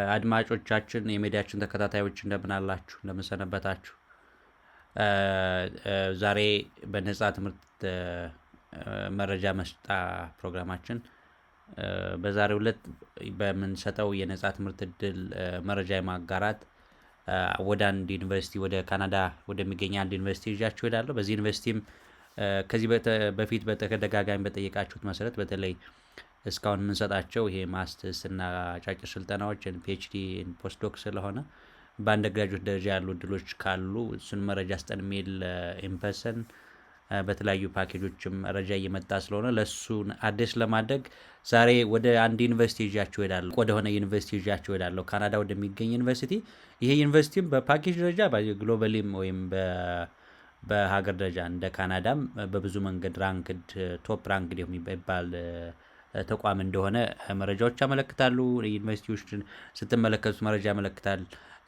አድማጮቻችን የሚዲያችን ተከታታዮች እንደምን አላችሁ? እንደምን ሰነበታችሁ? ዛሬ በነጻ ትምህርት መረጃ መስጫ ፕሮግራማችን በዛሬው ዕለት በምንሰጠው የነጻ ትምህርት እድል መረጃ የማጋራት ወደ አንድ ዩኒቨርሲቲ ወደ ካናዳ ወደሚገኝ አንድ ዩኒቨርሲቲ ይዣችሁ እሄዳለሁ። በዚህ ዩኒቨርሲቲም ከዚህ በፊት በተደጋጋሚ በጠየቃችሁት መሰረት በተለይ እስካሁን የምንሰጣቸው ይሄ ማስተርስ እና አጫጭር ስልጠናዎች ፒኤችዲ ፖስትዶክ ስለሆነ በአንደርግራጁዌት ደረጃ ያሉ እድሎች ካሉ እሱን መረጃ ስጠን የሚል ኢንፐርሰን በተለያዩ ፓኬጆችም መረጃ እየመጣ ስለሆነ ለእሱን አዲስ ለማድረግ ዛሬ ወደ አንድ ዩኒቨርሲቲ ይዣችሁ እሄዳለሁ። ወደሆነ ዩኒቨርሲቲ ይዣችሁ እሄዳለሁ፣ ካናዳ ወደሚገኝ ዩኒቨርሲቲ። ይሄ ዩኒቨርሲቲም በፓኬጅ ደረጃ ግሎባሊም ወይም በሀገር ደረጃ እንደ ካናዳም በብዙ መንገድ ራንክድ ቶፕ ራንክድ የሚባል ተቋም እንደሆነ መረጃዎች ያመለክታሉ። ዩኒቨርሲቲዎችን ስትመለከቱት መረጃ ያመለክታል።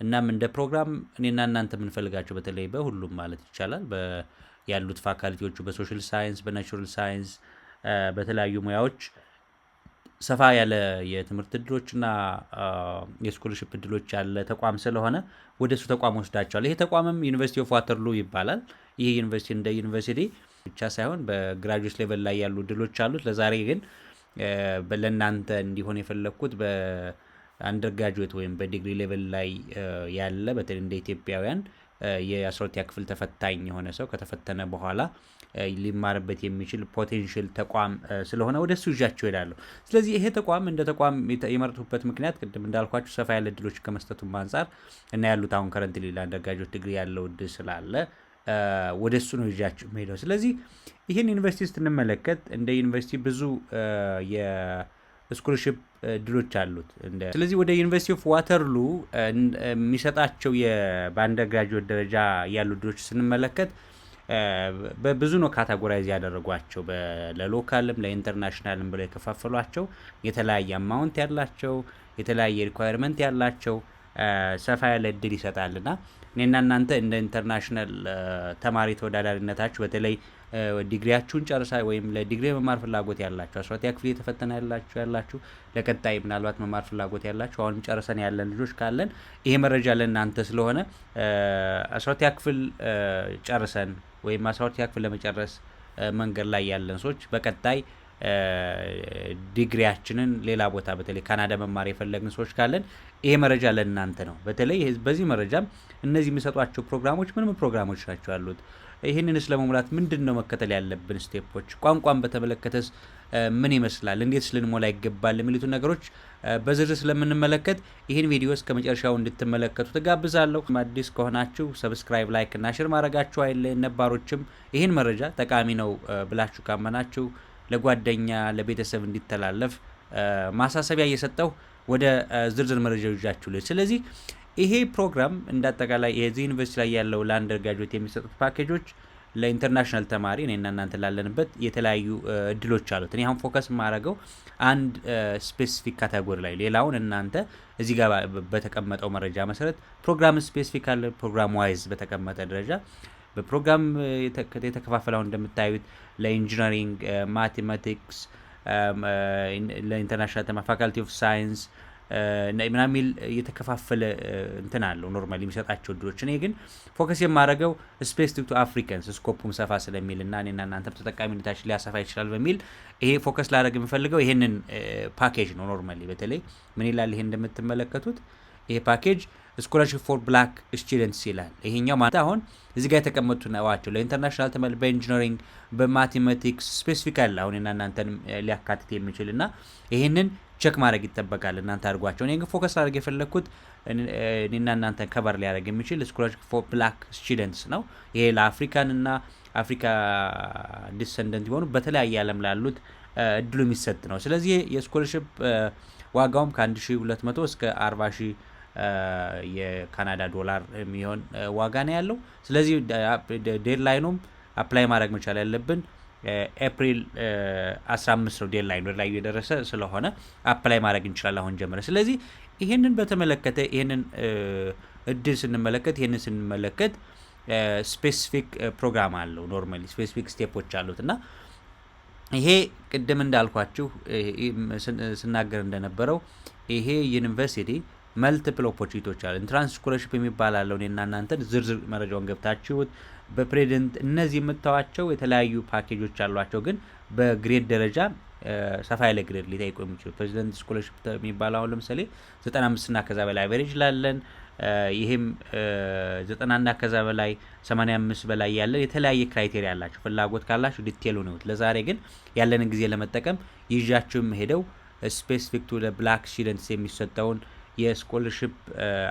እናም እንደ ፕሮግራም እኔና እናንተ የምንፈልጋቸው በተለይ በሁሉም ማለት ይቻላል ያሉት ፋካልቲዎቹ በሶሻል ሳይንስ፣ በናቹራል ሳይንስ፣ በተለያዩ ሙያዎች ሰፋ ያለ የትምህርት እድሎችና የስኮለርሽፕ እድሎች ያለ ተቋም ስለሆነ ወደሱ ተቋም ወስዳቸዋል። ይሄ ተቋምም ዩኒቨርሲቲ ኦፍ ዋተርሉ ይባላል። ይሄ ዩኒቨርሲቲ እንደ ዩኒቨርሲቲ ብቻ ሳይሆን በግራጁዌት ሌቨል ላይ ያሉ እድሎች አሉት። ለዛሬ ግን ለእናንተ እንዲሆን የፈለግኩት በአንደርግራጁዌት ወይም በዲግሪ ሌቨል ላይ ያለ በተለይ እንደ ኢትዮጵያውያን የ12ኛ ክፍል ተፈታኝ የሆነ ሰው ከተፈተነ በኋላ ሊማርበት የሚችል ፖቴንሽል ተቋም ስለሆነ ወደሱ ይዣችሁ እሄዳለሁ። ስለዚህ ይሄ ተቋም እንደ ተቋም የመረጥኩበት ምክንያት ቅድም እንዳልኳችሁ ሰፋ ያለ እድሎች ከመስጠቱም አንጻር እና ያሉት አሁን ከረንት አንደርግራጁዌት ዲግሪ ያለው እድል ስላለ ወደ እሱ ነው ይዣችሁ የምሄደው። ስለዚህ ይህን ዩኒቨርሲቲ ስትንመለከት እንደ ዩኒቨርሲቲ ብዙ የስኮለርሽፕ እድሎች አሉት። ስለዚህ ወደ ዩኒቨርሲቲ ኦፍ ዋተርሉ የሚሰጣቸው በአንደርግራጁዌት ደረጃ ያሉ እድሎች ስንመለከት በብዙ ነው ካታጎራይዝ ያደረጓቸው። ለሎካልም ለኢንተርናሽናልም ብለው የከፋፈሏቸው የተለያየ አማውንት ያላቸው የተለያየ ሪኳየርመንት ያላቸው ሰፋ ያለ እድል ይሰጣልና እኔና እናንተ እንደ ኢንተርናሽናል ተማሪ ተወዳዳሪነታችሁ በተለይ ዲግሪያችሁን ጨርሳ ወይም ለዲግሪ መማር ፍላጎት ያላችሁ 12ኛ ክፍል የተፈተነ ያላችሁ ለቀጣይ ምናልባት መማር ፍላጎት ያላችሁ አሁንም ጨርሰን ያለን ልጆች ካለን ይሄ መረጃ ለእናንተ ስለሆነ 12ኛ ክፍል ጨርሰን ወይም 12ኛ ክፍል ለመጨረስ መንገድ ላይ ያለን ሰዎች በቀጣይ ዲግሪያችንን ሌላ ቦታ በተለይ ካናዳ መማር የፈለግን ሰዎች ካለን ይሄ መረጃ ለእናንተ ነው። በተለይ በዚህ መረጃም እነዚህ የሚሰጧቸው ፕሮግራሞች ምን ፕሮግራሞች ናቸው ያሉት፣ ይህንንስ ለመሙላት ምንድን ነው መከተል ያለብን ስቴፖች፣ ቋንቋን በተመለከተስ ምን ይመስላል፣ እንዴትስ ልንሞላ ይገባል የሚሉትን ነገሮች በዝርዝር ስለምንመለከት ይህን ቪዲዮ እስከ መጨረሻው እንድትመለከቱ ተጋብዛለሁ። አዲስ ከሆናችሁ ሰብስክራይብ፣ ላይክ እና ሼር ማድረጋችሁ አይለየን። ነባሮችም ይህን መረጃ ጠቃሚ ነው ብላችሁ ካመናችሁ ለጓደኛ ለቤተሰብ እንዲተላለፍ ማሳሰቢያ እየሰጠሁ ወደ ዝርዝር መረጃ ይዣችሁ ልጅ። ስለዚህ ይሄ ፕሮግራም እንዳጠቃላይ የዚህ ዩኒቨርሲቲ ላይ ያለው ለአንደርግራጁዌት የሚሰጡት ፓኬጆች ለኢንተርናሽናል ተማሪ እኔና እናንተ ላለንበት የተለያዩ እድሎች አሉት። እኔ አሁን ፎከስ የማደርገው አንድ ስፔሲፊክ ካቴጎሪ ላይ፣ ሌላውን እናንተ እዚህ ጋር በተቀመጠው መረጃ መሰረት ፕሮግራም ስፔሲፊክ አለ። ፕሮግራም ዋይዝ በተቀመጠ ደረጃ በፕሮግራም የተከፋፈለው እንደምታዩት ለኢንጂነሪንግ፣ ማቴማቲክስ፣ ለኢንተርናሽናል ተማ ፋካልቲ ኦፍ ሳይንስ ምናምን የሚል የተከፋፈለ እንትን አለው ኖርማሊ የሚሰጣቸው እድሎች። እኔ ግን ፎከስ የማደርገው ስፔሲፊክ ቱ አፍሪካንስ ስኮፑም ሰፋ ስለሚልና እኔና እናንተም ተጠቃሚነታችን ሊያሰፋ ይችላል በሚል ይሄ ፎከስ ላደርግ የምፈልገው ይሄንን ፓኬጅ ነው። ኖርማሊ በተለይ ምን ይላል ይሄ እንደምትመለከቱት ይሄ ፓኬጅ ስኮላርሽፕ ፎር ብላክ ስቱደንትስ ይላል። ይሄኛው ማለት አሁን እዚህ ጋር የተቀመጡ ናቸው ለኢንተርናሽናል ተማሪ በኢንጂነሪንግ በማቴማቲክስ ስፔሲፊክ አለ አሁን እናንተንም ሊያካትት የሚችል እና ይሄንን ቸክ ማድረግ ይጠበቃል። እናንተ አድርጓቸው። እኔ ግን ፎከስ አድርገ የፈለግኩት እኔና እናንተን ከበር ሊያደርግ የሚችል ስኮላርሽፕ ፎር ብላክ ስቱደንትስ ነው። ይሄ ለአፍሪካን እና አፍሪካ ዲሰንደንት የሆኑ በተለያየ ዓለም ላሉት እድሉ የሚሰጥ ነው። ስለዚህ የስኮላርሽፕ ዋጋውም ከ1200 እስከ 40,000 የካናዳ ዶላር የሚሆን ዋጋ ነው ያለው። ስለዚህ ዴድላይኑም አፕላይ ማድረግ መቻል ያለብን ኤፕሪል 15 ነው። ዴድላይኑ ላይ የደረሰ ስለሆነ አፕላይ ማድረግ እንችላለን አሁን ጀምረ። ስለዚህ ይሄንን በተመለከተ ይሄንን እድል ስንመለከት ስፔሲፊክ ፕሮግራም አለው። ኖርማሊ ስፔሲፊክ ስቴፖች አሉት እና ይሄ ቅድም እንዳልኳችሁ ስናገር እንደነበረው ይሄ ዩኒቨርሲቲ መልቲፕል ኦፖርቹኒቲዎች አሉ። ኢንትራንስ ስኮለርሺፕ የሚባል አለው። እኔና እናንተን ዝርዝር መረጃውን ገብታችሁት በፕሬዚደንት እነዚህ የምታዋቸው የተለያዩ ፓኬጆች አሏቸው፣ ግን በግሬድ ደረጃ ሰፋ ያለ ግሬድ ሊጠይቁ የሚችሉ ፕሬዚደንት ስኮለርሺፕ የሚባለው አሁን ለምሳሌ 95 ከዛ በላይ አቨሬጅ ላለን ይሄም 90 ከዛ በላይ 85 በላይ ያለን የተለያየ ክራይቴሪያ አላቸው። ፍላጎት ካላችሁ ዲቴሉ ነው። ለዛሬ ግን ያለንን ጊዜ ለመጠቀም ይዣችሁም ሄደው ስፔሲፊክ ቱ ብላክ ስቱደንትስ የሚሰጠውን የስኮለርሺፕ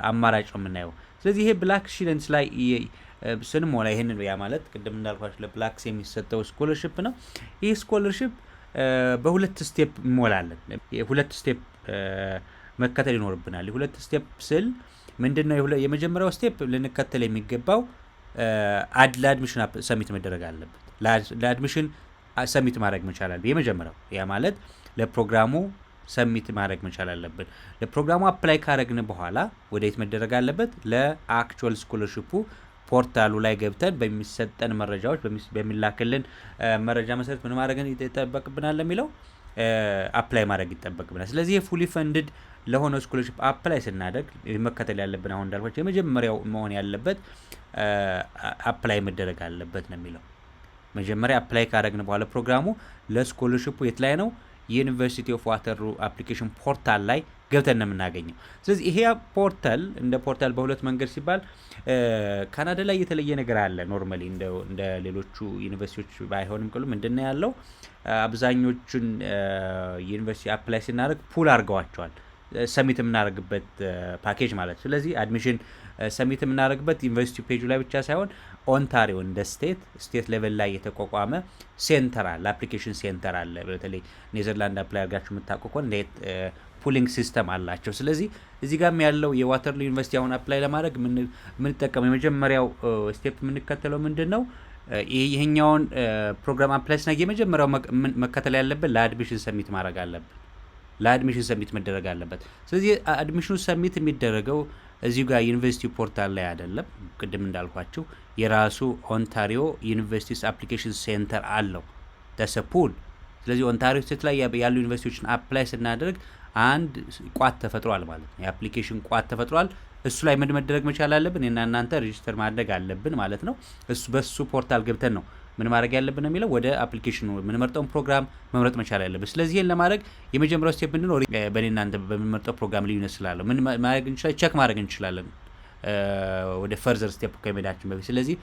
አማራጭ ነው የምናየው። ስለዚህ ይሄ ብላክ ስቱደንትስ ላይ ስንሞላ ይሄንን ያ ማለት ቅድም እንዳልኳችሁ ለብላክስ የሚሰጠው ስኮለርሺፕ ነው። ይህ ስኮለርሺፕ በሁለት ስቴፕ እንሞላለን። ሁለት ስቴፕ መከተል ይኖርብናል። የሁለት ስቴፕ ስል ምንድነው? የመጀመሪያው ስቴፕ ልንከተል የሚገባው ለአድሚሽን ሰሚት መደረግ አለበት። ለአድሚሽን ሰሚት ማድረግ መቻል አለብን። የመጀመሪያው ያ ማለት ለፕሮግራሙ ሰሚት ማድረግ መቻል አለብን። ለፕሮግራሙ አፕላይ ካረግን በኋላ ወደየት መደረግ አለበት? ለአክቹዋል ስኮለርሺፑ ፖርታሉ ላይ ገብተን በሚሰጠን መረጃዎች በሚላክልን መረጃ መሰረት ምን ማድረግ ይጠበቅብናል የሚለው አፕላይ ማድረግ ይጠበቅብናል። ስለዚህ የፉሊ ፈንድድ ለሆነ ስኮለርሺፕ አፕላይ ስናደርግ መከተል ያለብን አሁን እንዳልኳቸው የመጀመሪያው መሆን ያለበት አፕላይ መደረግ አለበት ነው የሚለው። መጀመሪያ አፕላይ ካረግን በኋላ ፕሮግራሙ ለስኮለርሺፑ የት ላይ ነው? የዩኒቨርሲቲ ኦፍ ዋተርሉ አፕሊኬሽን ፖርታል ላይ ገብተን ነው የምናገኘው። ስለዚህ ይሄ ፖርታል እንደ ፖርታል በሁለት መንገድ ሲባል ካናዳ ላይ የተለየ ነገር አለ። ኖርማሊ እንደ ሌሎቹ ዩኒቨርሲቲዎች ባይሆንም ቅሉ ምንድነው ያለው አብዛኞቹን ዩኒቨርሲቲ አፕላይ ስናደርግ ፑል አድርገዋቸዋል። ሰሚት የምናደርግበት ፓኬጅ ማለት። ስለዚህ አድሚሽን ሰሚት የምናደርግበት ዩኒቨርሲቲ ፔጁ ላይ ብቻ ሳይሆን ኦንታሪዮ እንደ ስቴት ሌቨል ላይ የተቋቋመ ሴንተር አለ፣ አፕሊኬሽን ሴንተር አለ። በተለይ ኔዘርላንድ አፕላይ አድርጋችሁ የምታውቁ ከሆነ እንዴት ፑሊንግ ሲስተም አላቸው። ስለዚህ እዚህ ጋርም ያለው የዋተርሉ ዩኒቨርሲቲ አሁን አፕላይ ለማድረግ የምንጠቀመው የመጀመሪያው ስቴፕ የምንከተለው ምንድን ነው? ይሄኛውን ፕሮግራም አፕላይ ስናደርግ የመጀመሪያው መከተል ያለብን ለአድሚሽን ሰሚት ማድረግ አለብን። ለአድሚሽን ሰሚት መደረግ አለበት። ስለዚህ አድሚሽኑ ሰሚት የሚደረገው እዚሁ ጋር ዩኒቨርሲቲ ፖርታል ላይ አይደለም። ቅድም እንዳልኳችሁ የራሱ ኦንታሪዮ ዩኒቨርሲቲስ አፕሊኬሽን ሴንተር አለው ተሰፑል። ስለዚህ ኦንታሪዮ ስቴት ላይ ያሉ ዩኒቨርሲቲዎችን አፕላይ ስናደርግ አንድ ቋት ተፈጥሯል ማለት ነው። የአፕሊኬሽን ቋት ተፈጥሯል። እሱ ላይ ምን መደረግ መቻል አለብን? እና እናንተ ሬጂስተር ማድረግ አለብን ማለት ነው። በሱ ፖርታል ገብተን ነው ምን ማድረግ ያለብን ነው የሚለው ወደ አፕሊኬሽኑ የምንመርጠውን ፕሮግራም መምረጥ መቻል ያለብን። ስለዚህ ይሄን ለማድረግ የመጀመሪያው ስቴፕ ምንድነው? በእኔና እናንተ በምንመርጠው ፕሮግራም ልዩነት ስላለው ምን ማድረግ እንችላለን? ቼክ ማድረግ እንችላለን ወደ ፈርዘር ስቴፕ ከመሄዳችን በፊት። ስለዚህ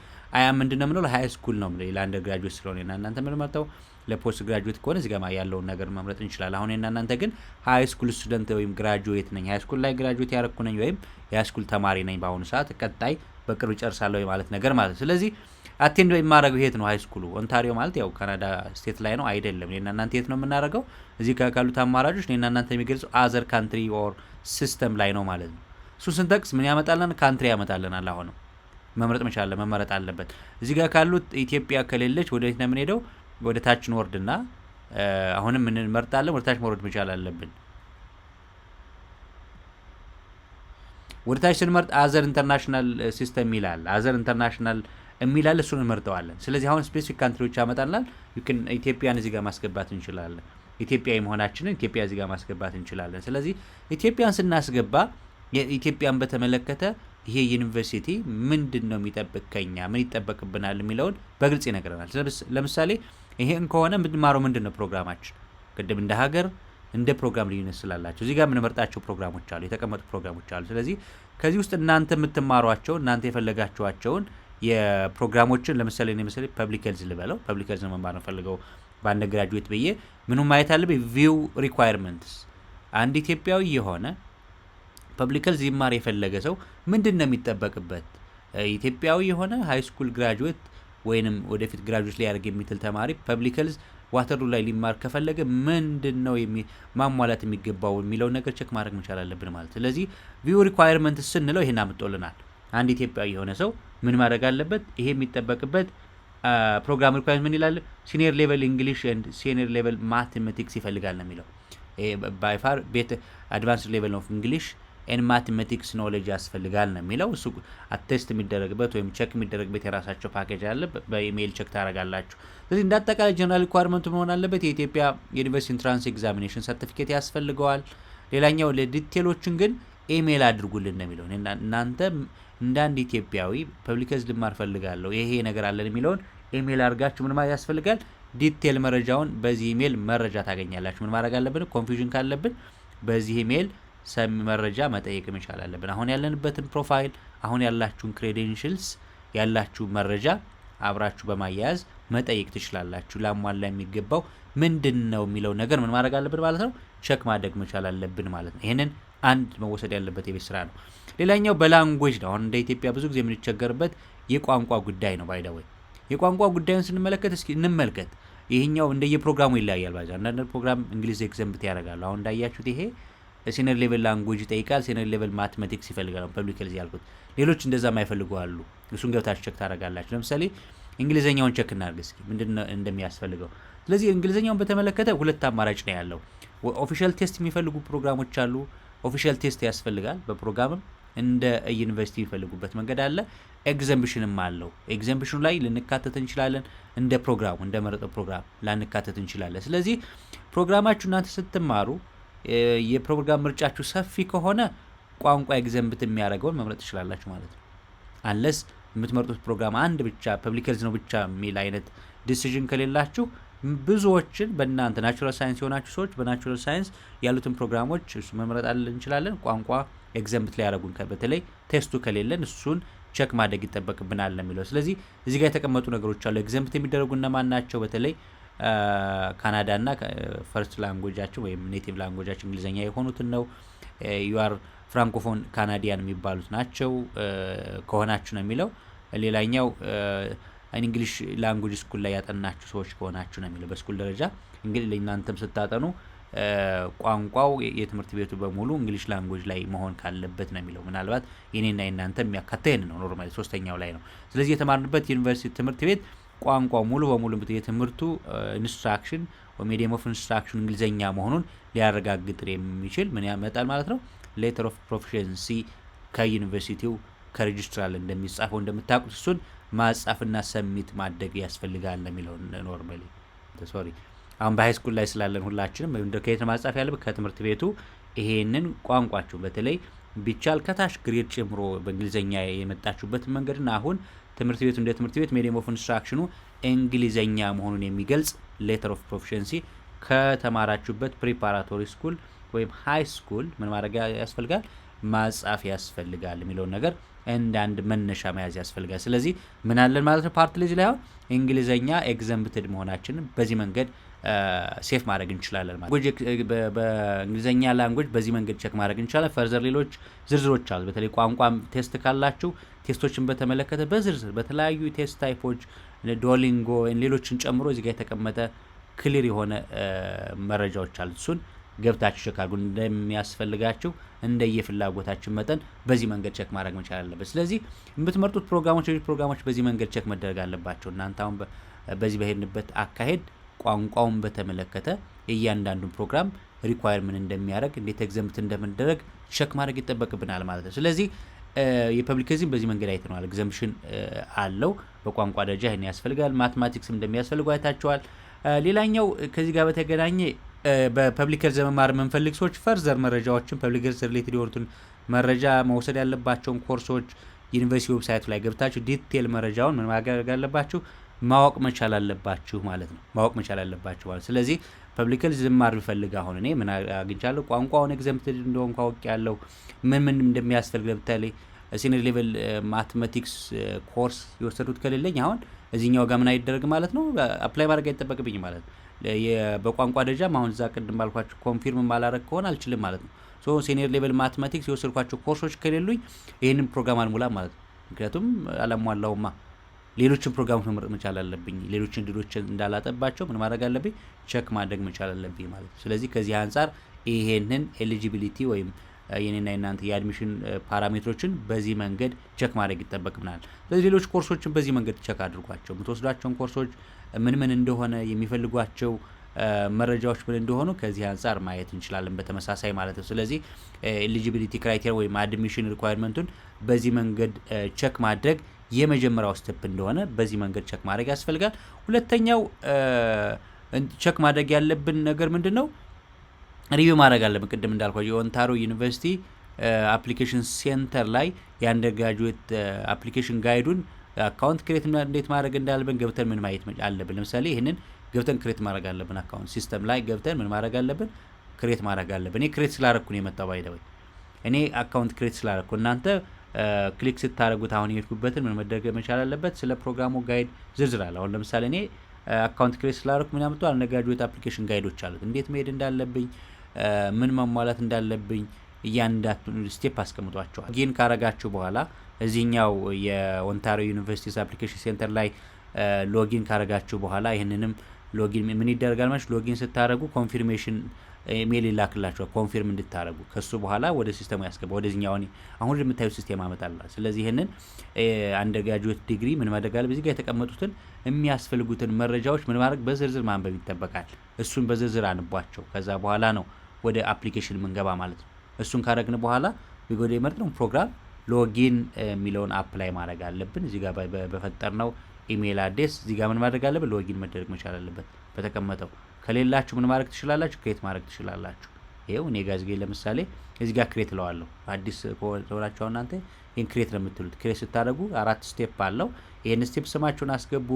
ምንድነው የምንለው? ሃይ ስኩል ነው የምንለው ለአንደር ግራጁዌት ስለሆነ እና እናንተ የምንመርጠው ለፖስት ግራጁዌት ከሆነ እዚህ ጋር ያለውን ነገር መምረጥ እንችላለን። አሁን እና እናንተ ግን ሃይ ስኩል ስቱደንት ወይም ግራጁዌት ነኝ፣ ሃይ ስኩል ላይ ግራጁዌት ያረኩ ነኝ ወይም የሃይ ስኩል ተማሪ ነኝ በአሁኑ ሰዓት ቀጣይ በቅርብ ጨርሳለሁ ማለት ነገር ማለት። ስለዚህ አቴንድ የማደርገው የት ነው? ሃይ ስኩሉ ኦንታሪዮ ማለት ያው ካናዳ ስቴት ላይ ነው አይደለም። እኔና እናንተ የት ነው የምናደርገው? እዚህ ጋር ካሉት አማራጮች እኔና እናንተ የሚገልጸው አዘር ካንትሪ ኦር ሲስተም ላይ ነው ማለት ነው። እሱ ስንጠቅስ ምን ያመጣለን? ካንትሪ ያመጣልናል። አሁንም መመረጥ አለበት። እዚህ ጋር ካሉት ኢትዮጵያ ከሌለች ወደ የት ነው የምንሄደው? ወደ ታች እንወርድና አሁንም እንመርጣለን። ወደ ታች መውረድ መቻል አለብን። ወደ ታች ስንመርጥ አዘር ኢንተርናሽናል ሲስተም ይላል። አዘር ኢንተርናሽናል የሚላል እሱን እንመርጠዋለን። ስለዚህ አሁን ስፔሲፊክ ካንትሪዎች ያመጣልናል። ኢትዮጵያን እዚህ ጋር ማስገባት እንችላለን። ኢትዮጵያዊ መሆናችንን ኢትዮጵያ እዚህ ጋር ማስገባት እንችላለን። ስለዚህ ኢትዮጵያን ስናስገባ የኢትዮጵያን በተመለከተ ይሄ ዩኒቨርሲቲ ምንድን ነው የሚጠብቅ ከኛ ምን ይጠበቅብናል የሚለውን በግልጽ ይነግረናል። ለምሳሌ ይሄን ከሆነ የምንማረው ምንድን ነው ፕሮግራማችን? ቅድም እንደ ሀገር እንደ ፕሮግራም ልዩነት ስላላቸው እዚህ ጋር የምንመርጣቸው ፕሮግራሞች አሉ፣ የተቀመጡ ፕሮግራሞች አሉ። ስለዚህ ከዚህ ውስጥ እናንተ የምትማሯቸው እናንተ የፈለጋችኋቸውን የፕሮግራሞችን ለምሳሌ እኔ መሰለኝ ፐብሊክ ሄልዝ ልበለው፣ ፐብሊክ ሄልዝ ነው መማር ነው ፈልገው በአንድ ግራጁዌት ብዬ ምኑን ማየት አለብኝ? ቪው ሪኳየርመንትስ። አንድ ኢትዮጵያዊ የሆነ ፐብሊክ ሄልዝ ይማር የፈለገ ሰው ምንድን ነው የሚጠበቅበት? ኢትዮጵያዊ የሆነ ሃይ ስኩል ግራጁዌት ወይንም ወደፊት ግራጁዌት ሊያደርግ የሚትል ተማሪ ፐብሊክ ሄልዝ ዋተርሉ ላይ ሊማር ከፈለገ ምንድን ነው ማሟላት የሚገባው የሚለው ነገር ቼክ ማድረግ መቻል አለብን ማለት። ስለዚህ ቪው ሪኳየርመንትስ ስንለው ይሄን አምጦልናል። አንድ ኢትዮጵያዊ የሆነ ሰው ምን ማድረግ አለበት? ይሄ የሚጠበቅበት ፕሮግራም ሪኳየርመንት ምን ይላል? ሲኒየር ሌቨል እንግሊሽ ኤንድ ሲኒየር ሌቨል ማቴማቲክስ ይፈልጋል ነው የሚለው። ባይ ፋር ቤት አድቫንስድ ሌቨል ኦፍ እንግሊሽ ኤንድ ማቴማቲክስ ኖሌጅ ያስፈልጋል ነው የሚለው። እሱ አቴስት የሚደረግበት ወይም ቼክ የሚደረግበት የራሳቸው ፓኬጅ አለ። በኢሜይል ቼክ ታደርጋላችሁ። ስለዚህ እንደ አጠቃላይ ጀነራል ሪኳየርመንቱ መሆን አለበት። የኢትዮጵያ ዩኒቨርሲቲ ኢንትራንስ ኤግዛሚኔሽን ሰርቲፊኬት ያስፈልገዋል። ሌላኛው ለዲቴሎችን ግን ኢሜል አድርጉልን ነው የሚለው። እናንተ እንደ አንድ ኢትዮጵያዊ ፐብሊክ ሄልዝ ልማር ፈልጋለሁ ይሄ ነገር አለን የሚለውን ኢሜል አድርጋችሁ ምን ማለት ያስፈልጋል? ዲቴል መረጃውን በዚህ ኢሜል መረጃ ታገኛላችሁ። ምን ማድረግ አለብን? ኮንፊውዥን ካለብን በዚህ ኢሜል መረጃ መጠየቅ መቻል አለብን። አሁን ያለንበትን ፕሮፋይል፣ አሁን ያላችሁን ክሬዴንሽልስ፣ ያላችሁ መረጃ አብራችሁ በማያያዝ መጠየቅ ትችላላችሁ። ላሟላ የሚገባው ምንድን ነው የሚለው ነገር ምን ማድረግ አለብን ማለት ነው? ቸክ ማድረግ መቻል አለብን ማለት ነው። ይሄንን አንድ መወሰድ ያለበት የቤት ስራ ነው። ሌላኛው በላንጉዌጅ ነው። አሁን እንደ ኢትዮጵያ ብዙ ጊዜ የምንቸገርበት የቋንቋ ጉዳይ ነው። ባይደወይ የቋንቋ ጉዳዩን ስንመለከት እስኪ እንመልከት። ይሄኛው እንደየፕሮግራሙ ይለያያል። ባይዛ አንዳንድ ፕሮግራም እንግሊዝ ኤግዘምፕት ያደርጋሉ። አሁን እንዳያችሁት ይሄ ሲኒየር ሌቨል ላንጉዌጅ ይጠይቃል፣ ሲኒየር ሌቨል ማትማቲክስ ይፈልጋል። ፐብሊክ ሄልዝ ያልኩት ሌሎች እንደዛ የማይፈልጉ አሉ። እሱን ገብታችሁ ቸክ ታደርጋላችሁ። ለምሳሌ እንግሊዘኛውን ቸክ እናድርግ እስኪ ምንድነው እንደሚያስፈልገው። ስለዚህ እንግሊዘኛውን በተመለከተ ሁለት አማራጭ ነው ያለው። ኦፊሻል ቴስት የሚፈልጉ ፕሮግራሞች አሉ። ኦፊሻል ቴስት ያስፈልጋል። በፕሮግራምም እንደ ዩኒቨርሲቲ የሚፈልጉበት መንገድ አለ። ኤግዘምፕሽንም አለው። ኤግዘምፕሽኑ ላይ ልንካተት እንችላለን። እንደ ፕሮግራሙ እንደ መረጠው ፕሮግራም ላንካተት እንችላለን። ስለዚህ ፕሮግራማችሁ እናንተ ስትማሩ የፕሮግራም ምርጫችሁ ሰፊ ከሆነ ቋንቋ ኤግዘምፕት የሚያደርገውን መምረጥ ትችላላችሁ ማለት ነው። አንለስ የምትመርጡት ፕሮግራም አንድ ብቻ ፐብሊክ ሄልዝ ነው ብቻ የሚል አይነት ዲሲዥን ከሌላችሁ ብዙዎችን በእናንተ ናቹራል ሳይንስ የሆናችሁ ሰዎች በናቹራል ሳይንስ ያሉትን ፕሮግራሞች እሱ መምረጥ እንችላለን። ቋንቋ ኤግዘምፕት ላይ ያደረጉን በተለይ ቴስቱ ከሌለን እሱን ቼክ ማድረግ ይጠበቅብናል ነው የሚለው። ስለዚህ እዚህ ጋር የተቀመጡ ነገሮች አሉ። ኤግዘምፕት የሚደረጉ እነማን ናቸው? በተለይ ካናዳ እና ፈርስት ላንጉዌጃቸው ወይም ኔቲቭ ላንጉዌጃቸው እንግሊዝኛ የሆኑትን ነው። ዩአር ፍራንኮፎን ካናዲያን የሚባሉት ናቸው ከሆናችሁ ነው የሚለው። ሌላኛው እንግሊሽ ላንጉዌጅ ስኩል ላይ ያጠናችሁ ሰዎች ከሆናችሁ ነው የሚለው። በስኩል ደረጃ እንግዲህ ለእናንተም ስታጠኑ ቋንቋው የትምህርት ቤቱ በሙሉ እንግሊሽ ላንጉዌጅ ላይ መሆን ካለበት ነው የሚለው። ምናልባት የኔና የናንተ የሚያካተን ነው ኖርማሊ ሶስተኛው ላይ ነው። ስለዚህ የተማርንበት ዩኒቨርሲቲ ትምህርት ቤት ቋንቋው ሙሉ በሙሉ የትምህርቱ ኢንስትራክሽን ወይ ሚዲየም ኦፍ ኢንስትራክሽን እንግሊዘኛ መሆኑን ሊያረጋግጥ የሚችል ምን ያመጣል ማለት ነው? ሌተር ኦፍ ፕሮፊሸንሲ ከዩኒቨርሲቲው ከሬጅስትራል እንደሚጻፈው እንደምታውቁት እሱን ማጻፍና ሰሚት ማድረግ ያስፈልጋል ነው የሚለው። ኖርማሊ ሶሪ አሁን በሃይ ስኩል ላይ ስላለን ሁላችንም እንደ ከየት ማጻፍ ያለበት ከትምህርት ቤቱ ይሄንን ቋንቋችሁ በተለይ ቢቻል ከታች ግሬድ ጨምሮ በእንግሊዘኛ የመጣችሁበት መንገድና አሁን ትምህርት ቤቱ እንደ ትምህርት ቤት ሚዲየም ኦፍ ኢንስትራክሽኑ እንግሊዘኛ መሆኑን የሚገልጽ ሌተር ኦፍ ፕሮፊሸንሲ ከተማራችሁበት ፕሪፓራቶሪ ስኩል ወይም ሃይ ስኩል ምን ማድረግ ያስፈልጋል? ማጻፍ ያስፈልጋል የሚለውን ነገር እንደ አንድ መነሻ መያዝ ያስፈልጋል። ስለዚህ ምን አለን ማለት ነው? ፓርት ልጅ ላይ አሁን እንግሊዘኛ ኤግዘምፕትድ መሆናችንን በዚህ መንገድ ሴፍ ማድረግ እንችላለን ማለት ነው። በእንግሊዘኛ ላንጉዌጅ በዚህ መንገድ ቼክ ማድረግ እንችላለን። ፈርዘር ሌሎች ዝርዝሮች አሉ። በተለይ ቋንቋም ቴስት ካላችሁ ቴስቶችን በተመለከተ በዝርዝር በተለያዩ ቴስት ታይፖች ዶሊንጎ ሌሎችን ጨምሮ እዚህ ጋር የተቀመጠ ክሊር የሆነ መረጃዎች አሉ። እሱን ገብታችሁ ቼክ አድርጉ። እንደሚያስፈልጋችሁ እንደየፍላጎታችሁ መጠን በዚህ መንገድ ቼክ ማድረግ መቻል አለበት። ስለዚህ የምትመርጡት ፕሮግራሞች በዚህ መንገድ ቼክ መደረግ አለባቸው። እናንተ አሁን በዚህ በሄድንበት አካሄድ ቋንቋውን በተመለከተ እያንዳንዱ ፕሮግራም ሪኳየር ምን እንደሚያደርግ እንዴት ኤግዘምፕት እንደምንደረግ ቼክ ማድረግ ይጠበቅብናል ማለት ነው። ስለዚህ የፐብሊክ ሄልዝም በዚህ መንገድ አይተናል። ኤግዘምፕሽን አለው በቋንቋ ደረጃ ይሄን ያስፈልጋል። ማትማቲክስም እንደሚያስፈልገው አይታችኋል። ሌላኛው ከዚህ ጋር በተገናኘ በፐብሊክ ሄልዝ መማር የምንፈልግ ሰዎች ፈርዘር መረጃዎችን ፐብሊክ ሄልዝ ሪሌትድ የሆኑትን መረጃ መውሰድ ያለባቸውን ኮርሶች ዩኒቨርሲቲ ዌብሳይት ላይ ገብታችሁ ዲቴል መረጃውን ምን ማድረግ አለባችሁ? ማወቅ መቻል አለባችሁ ማለት ነው። ማወቅ መቻል አለባችሁ ማለት። ስለዚህ ፐብሊክ ሄልዝ ልማር ብፈልግ አሁን እኔ ምን አግኝቻለሁ? ቋንቋውን ኤግዘምፕትድ እንደሆነ ካወቅ ያለው ምን እንደሚያስፈልግ ለምሳሌ ሲኒየር ሌቨል ማትማቲክስ ኮርስ የወሰዱት ከሌለኝ አሁን እዚህኛው ጋር ምን አይደረግ ማለት ነው? አፕላይ ማድረግ አይጠበቅብኝ ማለት ነው። በቋንቋ ደረጃም አሁን እዛ ቅድም ባልኳችሁ ኮንፊርም ማላረግ ከሆነ አልችልም ማለት ነው። ሶ ሲኒየር ሌቨል ማትማቲክስ የወሰድኳቸው ኮርሶች ከሌሉኝ ይህንን ፕሮግራም አልሞላም ማለት ነው። ምክንያቱም አላሟላውማ። ሌሎችን ፕሮግራሞች መምረጥ መቻል አለብኝ። ሌሎችን ድሎችን እንዳላጠባቸው ምን ማድረግ አለብኝ? ቼክ ማድረግ መቻል አለብኝ ማለት ነው። ስለዚህ ከዚህ አንጻር ይሄንን ኤሊጂቢሊቲ ወይም የኔና የናንተ የአድሚሽን ፓራሜትሮችን በዚህ መንገድ ቼክ ማድረግ ይጠበቅብናል። ስለዚህ ሌሎች ኮርሶችን በዚህ መንገድ ቼክ አድርጓቸው። የምትወስዷቸውን ኮርሶች ምን እንደሆነ የሚፈልጓቸው መረጃዎች ምን እንደሆኑ ከዚህ አንጻር ማየት እንችላለን በተመሳሳይ ማለት ነው። ስለዚህ ኤሊጂቢሊቲ ክራይቴሪያ ወይም አድሚሽን ሪኳየርመንቱን በዚህ መንገድ ቼክ ማድረግ የመጀመሪያው ስቴፕ እንደሆነ በዚህ መንገድ ቼክ ማድረግ ያስፈልጋል። ሁለተኛው ቼክ ማድረግ ያለብን ነገር ምንድነው? ሪቪው ማድረግ አለብን። ቅድም እንዳልኳችሁ የኦንታሪዮ ዩኒቨርሲቲ አፕሊኬሽን ሴንተር ላይ የአንደርግራጁዌት አፕሊኬሽን ጋይዱን አካውንት ክሬት እንዴት ማድረግ እንዳለብን ገብተን ምን ማየት አለብን። ለምሳሌ ይህንን ገብተን ክሬት ማድረግ አለብን። አካውንት ሲስተም ላይ ገብተን ምን ማድረግ አለብን? ክሬት ማድረግ አለብን። እኔ ክሬት ስላረኩ ነው የመጣው ባይደው እኔ አካውንት ክሬት ስላረኩ እናንተ ክሊክ ስታደርጉት አሁን የሄድኩበትን ምን መደረግ መቻል አለበት? ስለ ፕሮግራሙ ጋይድ ዝርዝር አለ። አሁን ለምሳሌ እኔ አካውንት ክሬት ስላረኩ ምን ያመጣው አንደርግራጁዌት አፕሊኬሽን ጋይዶች አሉት። እንዴት መሄድ እንዳለብኝ ምን ማሟላት እንዳለብኝ እያንዳንዱ ስቴፕ አስቀምጧቸዋል። ጊን ካረጋችሁ በኋላ እዚህኛው የኦንታሪዮ ዩኒቨርሲቲስ አፕሊኬሽን ሴንተር ላይ ሎጊን ካረጋችሁ በኋላ ይህንንም ሎጊን ምን ይደረጋል ማለት ሎጊን ስታረጉ ኮንፊርሜሽን ኢሜል ይላክላችኋል ኮንፊርም እንድታረጉ። ከሱ በኋላ ወደ ሲስተሙ ያስገባ ወደዚህኛው አሁን የምታዩት ሲስተም ያመጣላል። ስለዚህ ይሄንን አንደርግራጁዌት ዲግሪ ምን ማድረግ አለ? በዚህ ጋር የተቀመጡትን የሚያስፈልጉትን መረጃዎች ምን ማድረግ በዝርዝር ማንበብ ይጠበቃል። እሱን በዝርዝር አንቧቸው። ከዛ በኋላ ነው ወደ አፕሊኬሽን ምንገባ ማለት ነው። እሱን ካረግን በኋላ ቢጎዴ የመረጥነው ፕሮግራም ሎጊን የሚለውን አፕላይ ማድረግ አለብን። እዚህ ጋር በፈጠርነው ኢሜል አድሬስ እዚህ ጋር ምን ማድረግ አለብን? ሎጊን መደረግ መቻል አለበት በተቀመጠው። ከሌላችሁ ምን ማድረግ ትችላላችሁ? ክሬት ማድረግ ትችላላችሁ። ይሄው እኔ ጋር እዚህ ለምሳሌ እዚህ ጋር ክሬት ለዋለሁ። አዲስ ተወላችሁ እናንተ ይሄን ክሬት ለምትሉት ክሬት ስታደርጉ 4 ስቴፕ አለው። ይሄን ስቴፕ ስማችሁን አስገቡ፣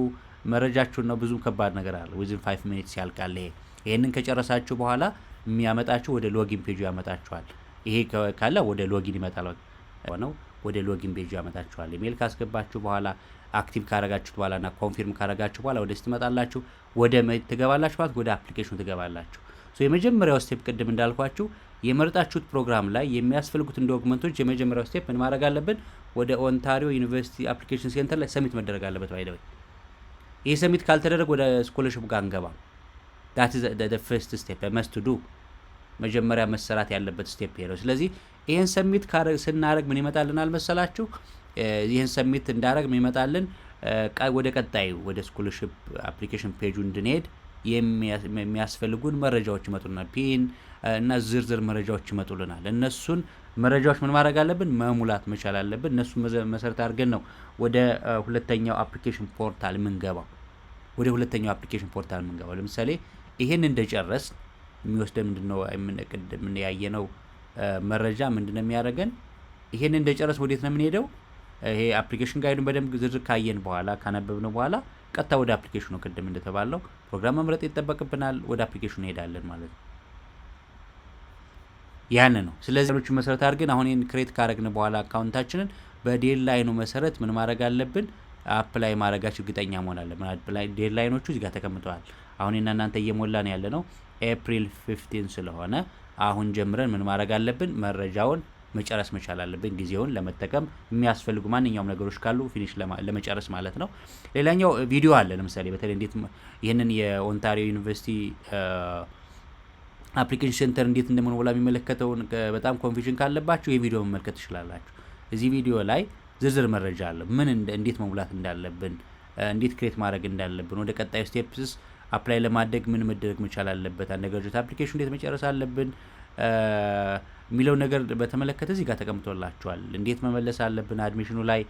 መረጃችሁን ነው። ብዙ ከባድ ነገር አለ። within 5 minutes ያልቃል። ይሄንን ከጨረሳችሁ በኋላ የሚያመጣችሁ ወደ ሎጊን ፔጁ ያመጣችኋል። ይሄ ካለ ወደ ሎጊን ይመጣል ነው ወደ ሎጊን ፔጁ ያመጣችኋል። ኢሜል ካስገባችሁ በኋላ አክቲቭ ካረጋችሁት በኋላና ኮንፊርም ካረጋችሁ በኋላ ወደ ትመጣላችሁ። ወደ ትገባላችሁ ማለት ወደ አፕሊኬሽኑ ትገባላችሁ። የመጀመሪያው ስቴፕ ቅድም እንዳልኳችሁ የመረጣችሁት ፕሮግራም ላይ የሚያስፈልጉትን ዶክመንቶች የመጀመሪያው ስቴፕ ምን ማድረግ አለብን? ወደ ኦንታሪዮ ዩኒቨርሲቲ አፕሊኬሽን ሴንተር ላይ ሰሚት መደረግ አለበት። ባይደው ይሄ ሰሚት ካልተደረገ ወደ ስኮለርሺፕ ጋር አንገባም። that is the first step must do መጀመሪያ መሰራት ያለበት ስቴፕ ይሄ ነው። ስለዚህ ይሄን ሰሚት ስናደርግ ምን ይመጣልናል መሰላችሁ? ይሄን ሰሚት እንዳደረግ ምን ይመጣልን? ወደ ቀጣዩ ወደ ስኮለርሺፕ አፕሊኬሽን ፔጁ እንድንሄድ የሚያስፈልጉን መረጃዎች ይመጡልናል። ፒን እና ዝርዝር መረጃዎች ይመጡልናል። እነሱን መረጃዎች ምን ማድረግ አለብን? መሙላት መቻል አለብን። እነሱ መሰረት አድርገን ነው ወደ ሁለተኛው አፕሊኬሽን ፖርታል ምንገባው። ወደ ሁለተኛው አፕሊኬሽን ፖርታል ምንገባው ለምሳሌ ይሄን እንደጨረስ የሚወስደን ምንድነው? ምን ያየነው መረጃ ምንድነው የሚያደርገን? ይሄን እንደጨረስ ወዴት ነው የምንሄደው? ይሄ አፕሊኬሽን ጋይዱን በደንብ ዝርዝር ካየን በኋላ ካነበብነው በኋላ ቀጥታ ወደ አፕሊኬሽኑ ቅድም እንደተባለው ፕሮግራም መምረጥ ይጠበቅብናል። ወደ አፕሊኬሽኑ እንሄዳለን ማለት ነው። ያን ነው። ስለዚህ ሌሎች መሰረት አድርገን አሁን ይሄን ክሬት ካረግን በኋላ አካውንታችንን በዴድላይኑ መሰረት ምን ማድረግ አለብን? አፕላይ ማድረጋችሁ እርግጠኛ መሆን አለብን። አፕላይ ዴድላይኖቹ እዚህ ጋር ተቀምጠዋል። አሁን እናንተ እየሞላን ያለ ነው ኤፕሪል 15 ስለሆነ አሁን ጀምረን ምን ማድረግ አለብን? መረጃውን መጨረስ መቻል አለብን። ጊዜውን ለመጠቀም የሚያስፈልጉ ማንኛውም ነገሮች ካሉ ፊኒሽ ለመጨረስ ማለት ነው። ሌላኛው ቪዲዮ አለ። ለምሳሌ በተለይ እንዴት ይሄንን የኦንታሪዮ ዩኒቨርሲቲ አፕሊኬሽን ሴንተር እንዴት እንደምንሞላ የሚመለከተውን በጣም ኮንፊውዥን ካለባችሁ የቪዲዮ መመልከት ትችላላችሁ። እዚህ ቪዲዮ ላይ ዝርዝር መረጃ አለ። ምን እንዴት መሙላት እንዳለብን፣ እንዴት ክሬት ማድረግ እንዳለብን፣ ወደ ቀጣዩ ስቴፕስ አፕላይ ለማድረግ ምን መደረግ መቻል አለበት፣ አንደርግራጁዌት አፕሊኬሽን እንዴት መጨረስ አለብን የሚለው ነገር በተመለከተ እዚህ ጋር ተቀምጦላችኋል። እንዴት መመለስ አለብን፣ አድሚሽኑ ላይ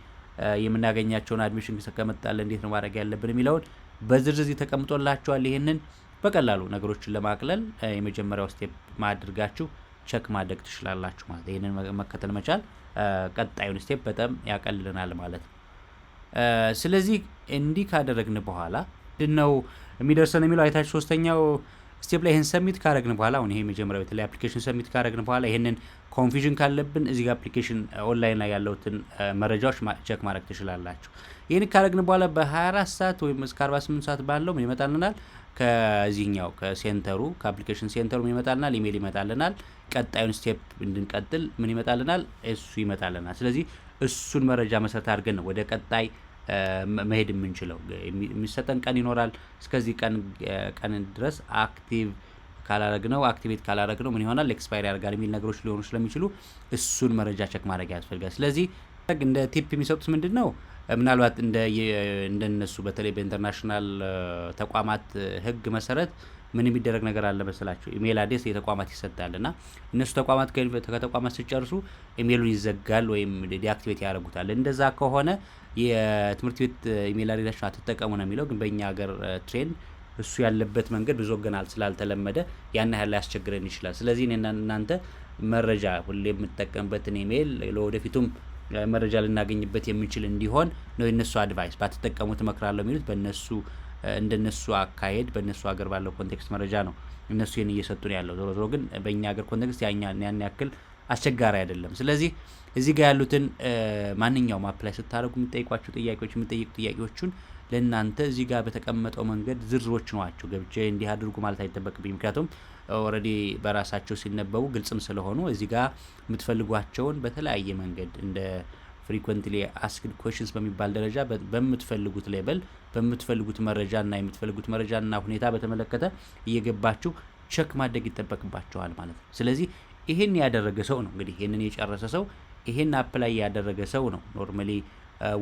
የምናገኛቸውን አድሚሽን ከመጣለ እንዴት ነው ማድረግ ያለብን የሚለውን በዝርዝር ተቀምጦላችኋል። ይሄንን በቀላሉ ነገሮችን ለማቅለል የመጀመሪያው ስቴፕ ማድረጋችሁ ቸክ ማድረግ ትችላላችሁ ማለት። ይሄንን መከተል መቻል ቀጣዩን ስቴፕ በጣም ያቀልልናል ማለት ነው። ስለዚህ እንዲህ ካደረግን በኋላ ምንድነው የሚደርሰን የሚለው አይታችሁ ሶስተኛው ስቴፕ ላይ ይሄን ሰሚት ካረግን በኋላ አሁን ይሄ መጀመሪያው በተለይ አፕሊኬሽን ሰሚት ካረግን በኋላ ይሄንን ኮንፊውዥን ካለብን እዚህ ጋር አፕሊኬሽን ኦንላይን ላይ ያለውትን መረጃዎች ቼክ ማድረግ ትችላላችሁ። ይሄን ካረግን በኋላ በ24 ሰዓት ወይም እስከ 48 ሰዓት ባለው ምን ይመጣልናል? ከዚህኛው ከሴንተሩ ከአፕሊኬሽን ሴንተሩ ምን ይመጣልናል? ኢሜል ይመጣልናል። ቀጣዩን ስቴፕ እንድንቀጥል ምን ይመጣልናል? እሱ ይመጣልናል። ስለዚህ እሱን መረጃ መሰረት አድርገን ነው ወደ ቀጣይ መሄድ የምንችለው። የሚሰጠን ቀን ይኖራል። እስከዚህ ቀን ድረስ አክቲቭ ካላረግነው አክቲቬት ካላረግነው ምን ይሆናል? ኤክስፓየር ያደርጋል የሚል ነገሮች ሊሆኑ ስለሚችሉ እሱን መረጃ ቸክ ማድረግ ያስፈልጋል። ስለዚህ እንደ ቲፕ የሚሰጡት ምንድነው ምናልባት እንደነሱ በተለይ በኢንተርናሽናል ተቋማት ሕግ መሰረት ምን የሚደረግ ነገር አለ መሰላችሁ? ኢሜል አድሬስ የተቋማት ይሰጣልና እነሱ ተቋማት ከተቋማት ሲጨርሱ ኢሜሉን ይዘጋል ወይም ዲአክቲቬት ያደርጉታል። እንደዛ ከሆነ የትምህርት ቤት ኢሜል አድሬሳችሁን አትጠቀሙ ነው የሚለው። ግን በእኛ ሀገር ትሬንድ እሱ ያለበት መንገድ ብዙ ገና ስላልተለመደ ያን ያህል ሊያስቸግረን ይችላል። ስለዚህ እናንተ መረጃ ሁሌ የምትጠቀምበትን ኢሜል ለወደፊቱም መረጃ ልናገኝበት የሚችል እንዲሆን ነው የነሱ አድቫይስ። ባትጠቀሙት እመክራለሁ የሚሉት በእነሱ እንደነሱ አካሄድ በእነሱ ሀገር ባለው ኮንቴክስት መረጃ ነው እነሱ ይህን እየሰጡን ያለው። ዞሮ ዞሮ ግን በእኛ ሀገር ኮንቴክስት ያን ያክል አስቸጋሪ አይደለም። ስለዚህ እዚህ ጋር ያሉትን ማንኛውም አፕላይ ስታደርጉ የምትጠይቁ ጥያቄዎቹን ለእናንተ እዚህ ጋር በተቀመጠው መንገድ ዝርዝሮች ናቸው። ገብቼ እንዲህ አድርጉ ማለት አይጠበቅብኝ፣ ምክንያቱም ኦልሬዲ በራሳቸው ሲነበቡ ግልጽም ስለሆኑ እዚህ ጋር የምትፈልጓቸውን በተለያየ መንገድ እንደ ፍሪኩዌንትሊ አስክድ ኩዌስችንስ በሚባል ደረጃ በምትፈልጉት ሌቨል በምትፈልጉት መረጃና የምትፈልጉት መረጃና ሁኔታ በተመለከተ እየገባችሁ ቸክ ማድረግ ይጠበቅባቸዋል ማለት ነው። ስለዚህ ይሄን ያደረገ ሰው ነው እንግዲህ ይሄንን የጨረሰ ሰው ይሄን አፕላይ ያደረገ ሰው ነው ኖርማሊ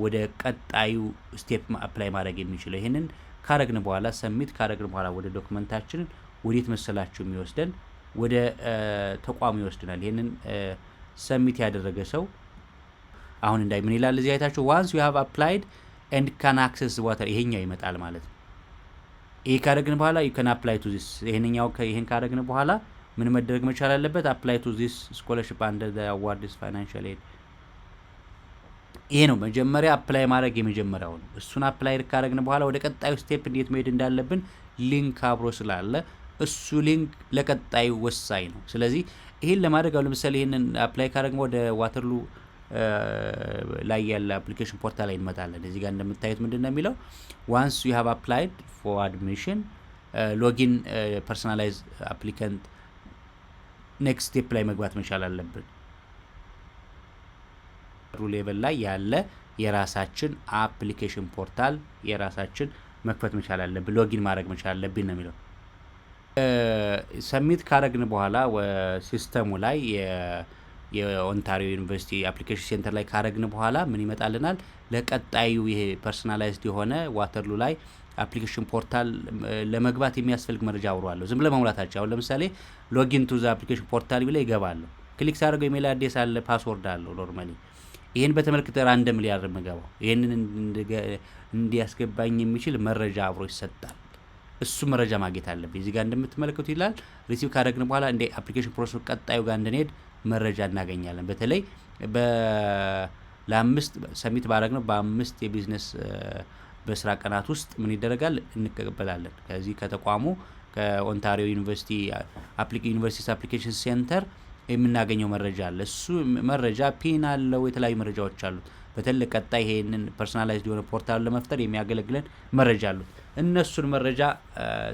ወደ ቀጣዩ ስቴፕ አፕላይ ማድረግ የሚችለው። ይሄንን ካረግን በኋላ ሰሚት ካረግን በኋላ ወደ ዶክመንታችንን ወዴት መሰላችሁ የሚወስደን ወደ ተቋሙ ይወስደናል። ይሄንን ሰሚት ያደረገ ሰው አሁን ምን ይላል እዚህ አይታችሁ once you have applied and can access the water ይሄኛው ይመጣል ማለት ነው። ይሄ ካረግን በኋላ you can apply to this ይሄን ካረግን በኋላ ምን መደረግ መቻል አለበት? apply to this scholarship under the award is financial aid። ይሄ ነው መጀመሪያ አፕላይ ማድረግ የመጀመሪያው ነው። እሱን አፕላይ ካረግን በኋላ ወደ ቀጣዩ ስቴፕ እንዴት መሄድ እንዳለብን ሊንክ አብሮ ስላለ እሱ ሊንክ ለቀጣዩ ወሳኝ ነው። ስለዚህ ይሄን ለማድረግ አሁን ለምሳሌ ይሄንን አፕላይ ካረግን ወደ ዋተርሉ ላይ ያለ አፕሊኬሽን ፖርታል ላይ እንመጣለን። እዚህ ጋር እንደምታዩት ምንድነው የሚለው once you have applied for admission login personalized applicant next step ላይ መግባት መቻል አለብን። ሌቨል ላይ ያለ የራሳችን አፕሊኬሽን ፖርታል የራሳችን መክፈት መቻል አለብን፣ ሎጊን ማድረግ መቻል አለብን ነው የሚለው። ሰሚት ካረግን በኋላ ሲስተሙ ላይ የኦንታሪዮ ዩኒቨርሲቲ አፕሊኬሽን ሴንተር ላይ ካረግን በኋላ ምን ይመጣልናል? ለቀጣዩ ይሄ ፐርሰናላይዝድ የሆነ ዋተርሉ ላይ አፕሊኬሽን ፖርታል ለመግባት የሚያስፈልግ መረጃ አውሯለሁ። ዝም ብለ መሙላታቸው አሁን ለምሳሌ ሎጊን ቱ ዘ አፕሊኬሽን ፖርታል ቢለ ይገባለሁ። ክሊክ ሳደርገው ኢሜል አድሬስ አለ፣ ፓስወርድ አለው ኖርማሊ። ይሄን በተመለከተ ራንደም ሊያር መገባው ይሄንን እንዲያስገባኝ የሚችል መረጃ አብሮ ይሰጣል። እሱ መረጃ ማግኘት አለብኝ። እዚህ ጋር እንደምትመለከቱ ይላል ሪሲቭ ካደረግን በኋላ እንደ አፕሊኬሽን ፕሮሰስ ቀጣዩ ጋር እንድንሄድ መረጃ እናገኛለን። በተለይ ለአምስት ሰሚት ባደረግነው በ5 የቢዝነስ በስራ ቀናት ውስጥ ምን ይደረጋል እንቀበላለን። ከዚህ ከተቋሙ ከኦንታሪዮ ዩኒቨርሲቲ አፕሊኬሽን ሴንተር የምናገኘው መረጃ አለ። እሱ መረጃ ፒን አለው፣ የተለያዩ መረጃዎች አሉት። በተለይ ቀጣይ ይሄንን ፐርሰናላይዝድ የሆነ ፖርታል ለመፍጠር የሚያገለግለን መረጃ አሉት። እነሱን መረጃ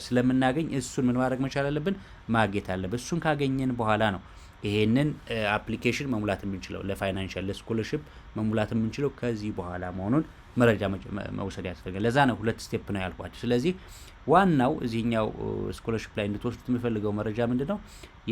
ስለምናገኝ እሱን ምን ማድረግ መቻል አለብን? ማግኘት አለብን። እሱን ካገኘን በኋላ ነው ይሄንን አፕሊኬሽን መሙላት የምንችለው ለፋይናንሻል ለስኮለርሺፕ መሙላት የምንችለው ከዚህ በኋላ መሆኑን መረጃ መውሰድ ያስፈልጋል። ለዛ ነው 2 ስቴፕ ነው ያልኳችሁ። ስለዚህ ዋናው እዚህኛው ስኮለርሺፕ ላይ እንድትወስዱት የሚፈልገው መረጃ ምንድነው?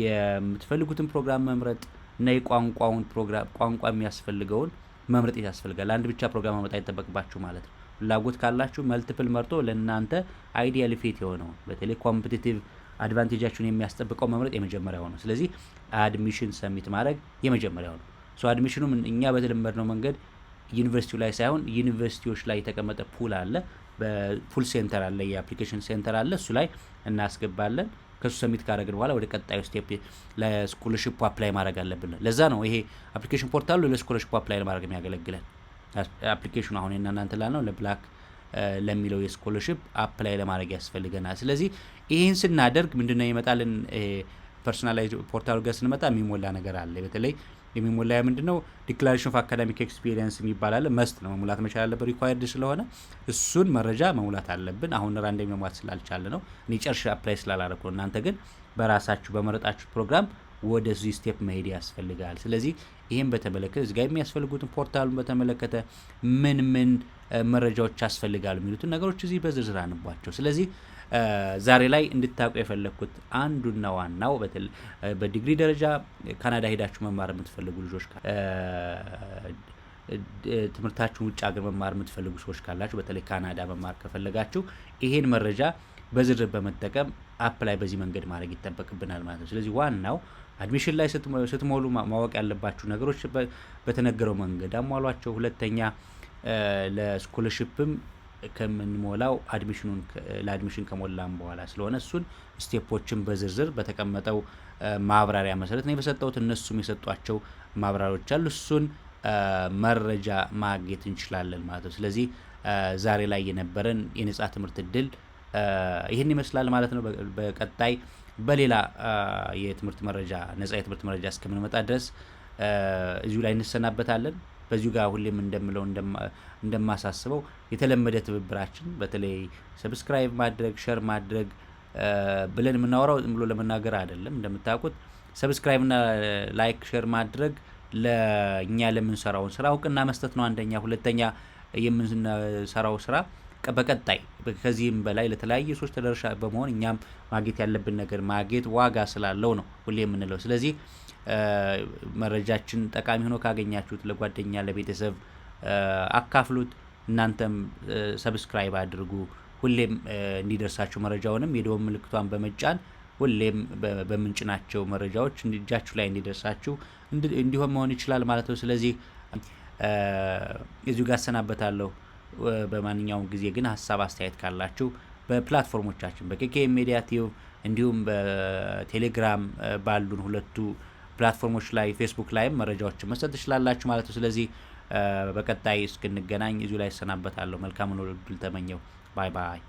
የምትፈልጉትን ፕሮግራም መምረጥ እና የቋንቋውን ፕሮግራም ቋንቋ የሚያስፈልገውን መምረጥ ያስፈልጋል። አንድ ብቻ ፕሮግራም መምረጥ አይጠበቅባችሁ ማለት ነው። ፍላጎት ካላችሁ መልቲፕል መርጦ ለእናንተ አይዲያል ፊት የሆነው በተለይ ኮምፒቲቲቭ አድቫንቴጃችሁን የሚያስጠብቀው መምረጥ የመጀመሪያው ነው። ስለዚህ አድሚሽን ሰሚት ማድረግ የመጀመሪያው ነው። አድሚሽኑ እኛ በተለመደው መንገድ ዩኒቨርሲቲው ላይ ሳይሆን ዩኒቨርሲቲዎች ላይ የተቀመጠ ፑል አለ፣ በፑል ሴንተር አለ፣ የአፕሊኬሽን ሴንተር አለ። እሱ ላይ እናስገባለን። ከሱ ሰሚት ካደረግን በኋላ ወደ ቀጣዩ ስቴፕ ለስኮለርሺፕ አፕላይ ማድረግ አለብን። ለዛ ነው ይሄ አፕሊኬሽን ፖርታሉ ለስኮለርሺፕ አፕላይ ለማድረግ የሚያገለግለን። አፕሊኬሽኑ አሁን እናንተ ላልነው ለብላክ ለሚለው የስኮለርሺፕ አፕላይ ለማድረግ ያስፈልገናል። ስለዚህ ይህን ስናደርግ ምንድነው ይመጣልን? ፐርሰናላይዝ ፖርታሉ ጋር ስንመጣ የሚሞላ ነገር አለ። በተለይ የሚሞላ ምንድነው ዲክላሬሽን ኦፍ አካዳሚክ ኤክስፒሪየንስ የሚባል አለ። መስት ነው መሙላት መቻል አለበት፣ ሪኳየርድ ስለሆነ እሱን መረጃ መሙላት አለብን። አሁን ራንደም መሙላት ስላልቻለ ነው እኔ ጨርሼ አፕላይ ስላላረኩ ነው። እናንተ ግን በራሳችሁ በመረጣችሁ ፕሮግራም ወደዚህ ስቴፕ መሄድ ያስፈልጋል። ስለዚህ ይሄን በተመለከተ እዚህ ጋር የሚያስፈልጉትን ፖርታሉን በተመለከተ ምን መረጃዎች ያስፈልጋሉ የሚሉትን ነገሮች እዚህ በዝርዝር አንቧቸው። ስለዚህ ዛሬ ላይ እንድታውቁ የፈለኩት አንዱና ዋናው በዲግሪ ደረጃ ካናዳ ሄዳችሁ መማር የምትፈልጉ ልጆች ትምህርታችሁን ውጭ ሀገር መማር የምትፈልጉ ሰዎች ካላችሁ በተለይ ካናዳ መማር ከፈለጋችሁ ይሄን መረጃ በዝርዝር በመጠቀም አፕላይ በዚህ መንገድ ማድረግ ይጠበቅብናል ማለት ነው። ስለዚህ ዋናው አድሚሽን ላይ ስትሞሉ ማወቅ ያለባችሁ ነገሮች በተነገረው መንገድ አሟሏቸው። ሁለተኛ ለስኮለርሺፕም ከምንሞላው ለአድሚሽን ከሞላም በኋላ ስለሆነ እሱን ስቴፖችን በዝርዝር በተቀመጠው ማብራሪያ መሰረት ነው በሰጠሁት። እነሱም የሰጧቸው ማብራሪያዎች አሉ። እሱን መረጃ ማግኘት እንችላለን ማለት ነው። ስለዚህ ዛሬ ላይ የነበረን የነጻ ትምህርት እድል ይህን ይመስላል ማለት ነው። በቀጣይ በሌላ የትምህርት መረጃ ነጻ የትምህርት መረጃ እስከምንመጣ ድረስ እዚሁ ላይ እንሰናበታለን። በዚሁ ጋር ሁሌም እንደምለው እንደማሳስበው የተለመደ ትብብራችን በተለይ ሰብስክራይብ ማድረግ ሼር ማድረግ ብለን የምናወራው ዝም ብሎ ለመናገር አይደለም። እንደምታውቁት ሰብስክራይብ እና ላይክ ሼር ማድረግ ለእኛ ለምንሰራውን ስራ እውቅና መስጠት ነው አንደኛ። ሁለተኛ የምንሰራው ስራ በቀጣይ ከዚህም በላይ ለተለያየ ሰዎች ተደራሽ በመሆን እኛም ማግኘት ያለብን ነገር ማግኘት ዋጋ ስላለው ነው ሁሌ የምንለው። ስለዚህ መረጃችን ጠቃሚ ሆኖ ካገኛችሁት ለጓደኛ ለቤተሰብ አካፍሉት። እናንተም ሰብስክራይብ አድርጉ። ሁሌም እንዲደርሳችሁ መረጃውንም የደወል ምልክቷን በመጫን ሁሌም በምንጭናቸው መረጃዎች እጃችሁ ላይ እንዲደርሳችሁ እንዲሆን መሆን ይችላል ማለት ነው። ስለዚህ እዚሁ ጋር አሰናበታለሁ። በማንኛውም ጊዜ ግን ሀሳብ አስተያየት ካላችሁ በፕላትፎርሞቻችን በኬኬኤም ሚዲያ ቲዩብ እንዲሁም በቴሌግራም ባሉን ሁለቱ ፕላትፎርሞች ላይ ፌስቡክ ላይም መረጃዎችን መስጠት ትችላላችሁ ማለት ነው። ስለዚህ በቀጣይ እስክንገናኝ እዚሁ ላይ አሰናበታለሁ። መልካም ነው። ድል ተመኘው። ባይ ባይ።